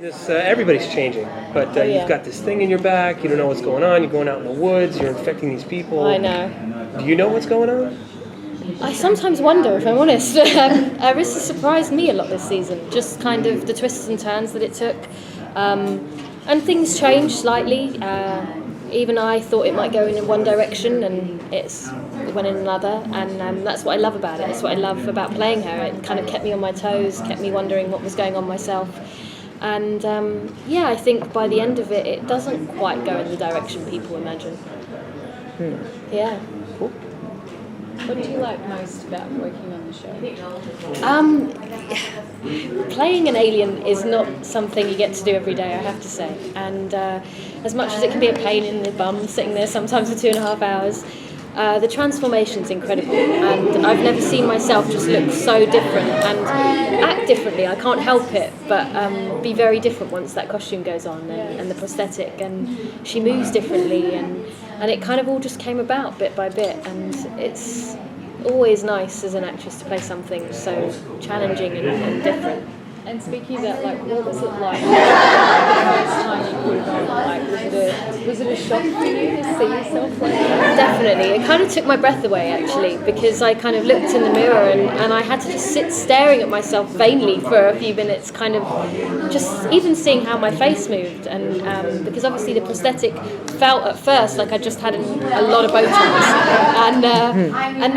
This everybody's changing, but you've got this thing in your back. You don't know what's going on. You're going out in the woods. You're infecting these people. I know. Do you know what's going on? I sometimes wonder, if I'm honest. Irisa surprised me a lot this season. Just kind of the twists and turns that it took, and things changed slightly. Even I thought it might go in one direction, and it went in another. And that's what I love about it. It's what I love about playing her. It kind of kept me on my toes, kept me wondering what was going on myself. And I think by the end of it, it doesn't quite go in the direction people imagine. Yeah. Cool. What do you like most about working on the show? Playing an alien is not something you get to do every day, I have to say. And as much as it can be a pain in the bum, sitting there sometimes for 2.5 hours, the transformation's incredible, and I've never seen myself just look so different and act differently. I can't help it, but be very different once that costume goes on and the prosthetic, and she moves differently, and it kind of all just came about bit by bit, and it's always nice as an actress to play something so challenging and different. And speaking of that, what was it like the first time you put it on? Was it a shock for you to see yourself like that? Definitely. It kind of took my breath away, actually, because I kind of looked in the mirror and I had to just sit staring at myself vainly for a few minutes, kind of just even seeing how my face moved. And because obviously the prosthetic felt at first like I just had a lot of Botox, and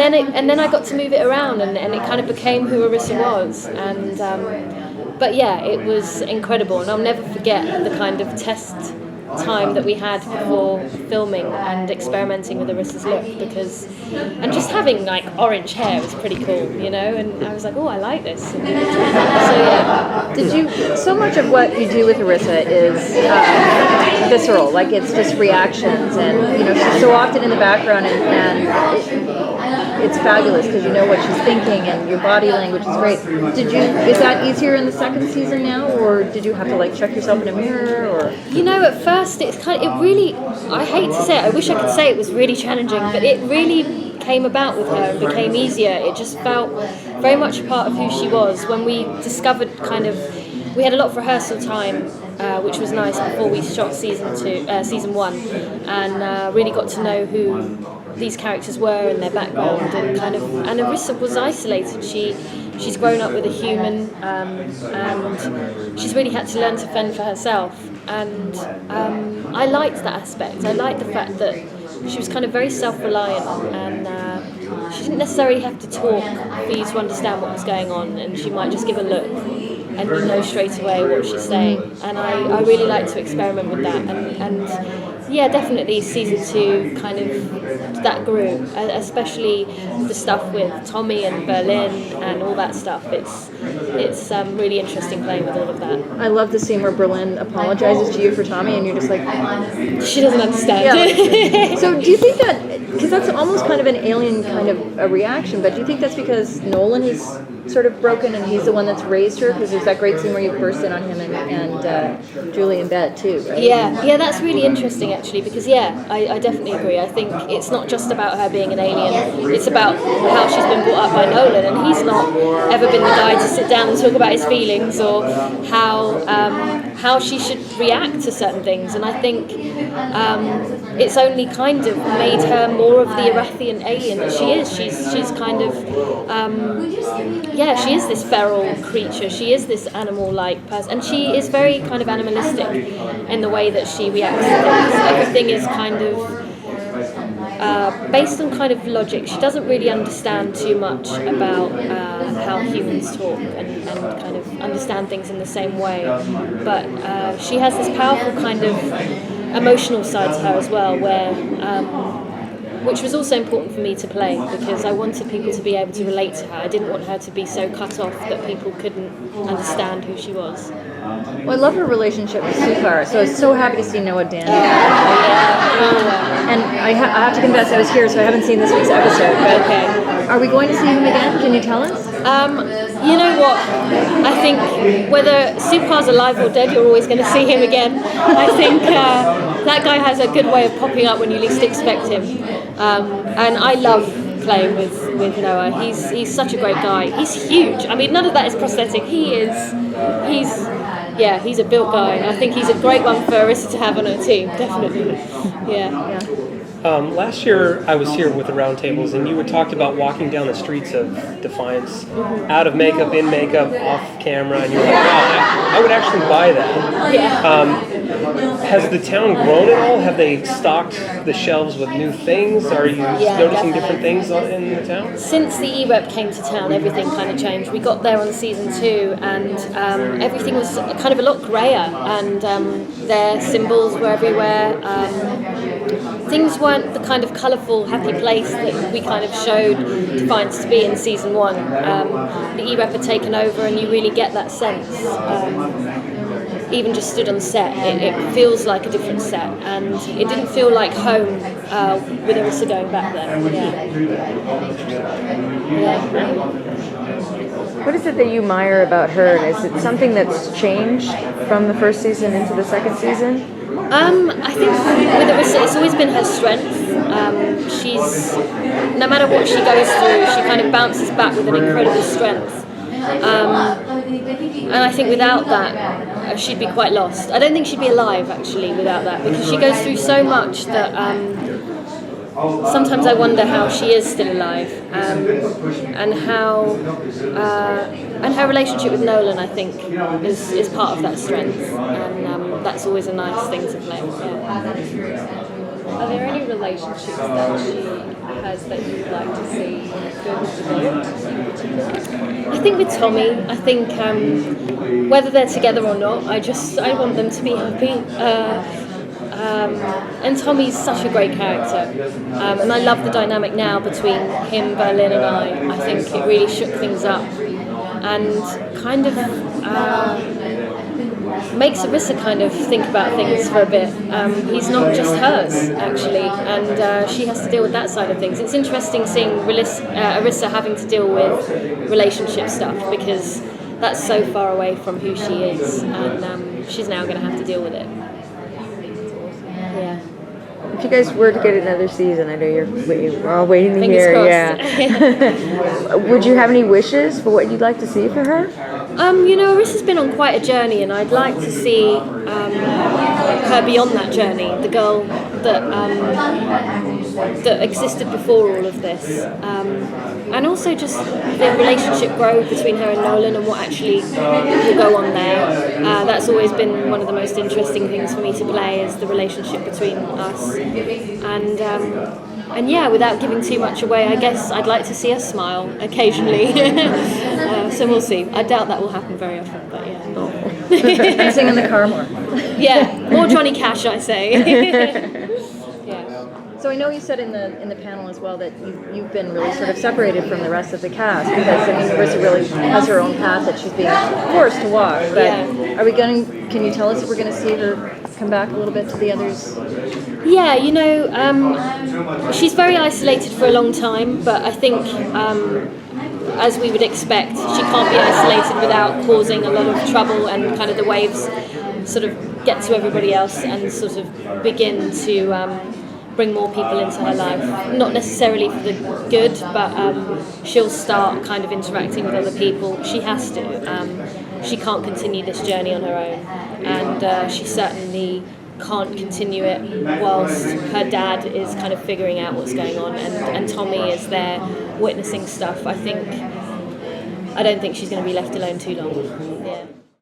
then I got to move it around, and it kind of became who Irisa was. And but yeah, it was incredible, and I'll never forget the kind of test time that we had before filming and experimenting with Irisa's look, and just having orange hair was pretty cool, and I was like, oh, I like this. So yeah. So much of what you do with Irisa is visceral, it's just reactions, and she's so often in the background, and it's fabulous because you know what she's thinking, and your body language is great. Is that easier in the second season now, or did you have to check yourself in a mirror, or? At first it really, I hate to say it, I wish I could say it was really challenging, but it really came about with her and became easier. It just felt very much a part of who she was. When we discovered we had a lot of rehearsal time, which was nice before we shot season 1, and really got to know who these characters were and their background, and Irisa was isolated. She's grown up with a human, and she's really had to learn to fend for herself. And I liked that aspect. I liked the fact that she was kind of very self-reliant, and she didn't necessarily have to talk for you to understand what was going on, and she might just give a look and you know straight away what she's saying. And I really like to experiment with that, and yeah, definitely season 2 kind of that grew, especially the stuff with Tommy and Berlin and all that stuff. It's really interesting playing with all of that. I love the scene where Berlin apologizes to you for Tommy, and you're just like, she doesn't understand. Yeah. So do you think that, because that's almost kind of an alien kind of a reaction, but do you think that's because Nolan is sort of broken and he's the one that's raised her? Because there's that great scene where you burst in on him and Julie in bed too, right? Yeah, that's really interesting actually, because I definitely agree. I think it's not just about her being an alien, it's about how she's been brought up by Nolan, and he's not ever been the guy to sit down and talk about his feelings or how she should react to certain things. And I think it's only kind of made her more of the Erathian alien that she is. She's kind of she is this feral creature. She is this animal-like person, and she is very kind of animalistic in the way that she reacts to things. Everything is kind of based on kind of logic. She doesn't really understand too much about how humans talk and kind of understand things in the same way, but she has this powerful kind of emotional side to her as well, where which was also important for me to play, because I wanted people to be able to relate to her. I didn't want her to be so cut off that people couldn't understand who she was. Well, I love her relationship with Syfy, so I was so happy to see Noah Dan. And I have to confess, I was here, so I haven't seen this week's episode, but okay. Are we going to see him again? Can you tell us? You know what? I think whether Syfy's alive or dead, you're always going to see him again. I think that guy has a good way of popping up when you least expect him. And I love playing with Noah. He's such a great guy. He's huge. I mean, none of that is prosthetic. He's Yeah, he's a built guy. I think he's a great one for Irisa to have on her team, definitely. Yeah. Last year I was here with the roundtables, and you had talked about walking down the streets of Defiance, out of makeup, in makeup, off camera, and you were like, wow, I would actually buy that. Yeah. Has the town grown at all? Have they stocked the shelves with new things? Are you noticing different things in the town? Since the E-Rep came to town, everything kind of changed. We got there on season 2, and everything was kind of a lot grayer, and their symbols were everywhere. Things weren't the kind of colourful, happy place that we kind of showed Defiance to be in season 1. The E-Rep had taken over, and you really get that sense. Even just stood on set, it feels like a different set, and it didn't feel like home with Irisa going back there. What is it that you admire about her? Is it something that's changed from the first season into the second season? I think with Irisa, it's always been her strength. She's, no matter what she goes through, she kind of bounces back with an incredible strength. And I think without that, she'd be quite lost. I don't think she'd be alive, actually, without that, because she goes through so much that sometimes I wonder how she is still alive, and her relationship with Nolan, I think, is part of that strength, and that's always a nice thing to play. Yeah. Are there any relationships that she has that you'd like to see further developed in particular? I think with Tommy, I think whether they're together or not, I want them to be happy. And Tommy's such a great character, and I love the dynamic now between him, Berlin, and I think it really shook things up, and kind of makes Irisa kind of think about things for a bit. He's not just hers, actually, and she has to deal with that side of things. It's interesting seeing Irisa having to deal with relationship stuff, because that's so far away from who she is, and she's now going to have to deal with it. Yeah. If you guys were to get another season, I know we're all waiting to Fingers hear. crossed. Yeah. Would you have any wishes for what you'd like to see for her? Irisa's been on quite a journey, and I'd like to see her beyond that journey, the girl that existed before all of this, and also just the relationship grow between her and Nolan, and what actually will go on there. That's always been one of the most interesting things for me to play, is the relationship between us, and yeah, without giving too much away, I guess I'd like to see her smile occasionally. So we'll see. I doubt that will happen very often, but yeah. And sing in the car more. Yeah, more Johnny Cash, I say. Yeah. So I know you said in the panel as well that you've been really sort of separated from the rest of the cast, because I mean Irisa really has her own path that she's being forced to walk. But can you tell us if we're going to see her come back a little bit to the others? Yeah, she's very isolated for a long time, but I think as we would expect, she can't be isolated without causing a lot of trouble, and kind of the waves sort of get to everybody else and sort of begin to bring more people into her life. Not necessarily for the good, but she'll start kind of interacting with other people. She has to. She can't continue this journey on her own, and she certainly can't continue it whilst her dad is kind of figuring out what's going on, and Tommy is there witnessing stuff. I don't think she's going to be left alone too long.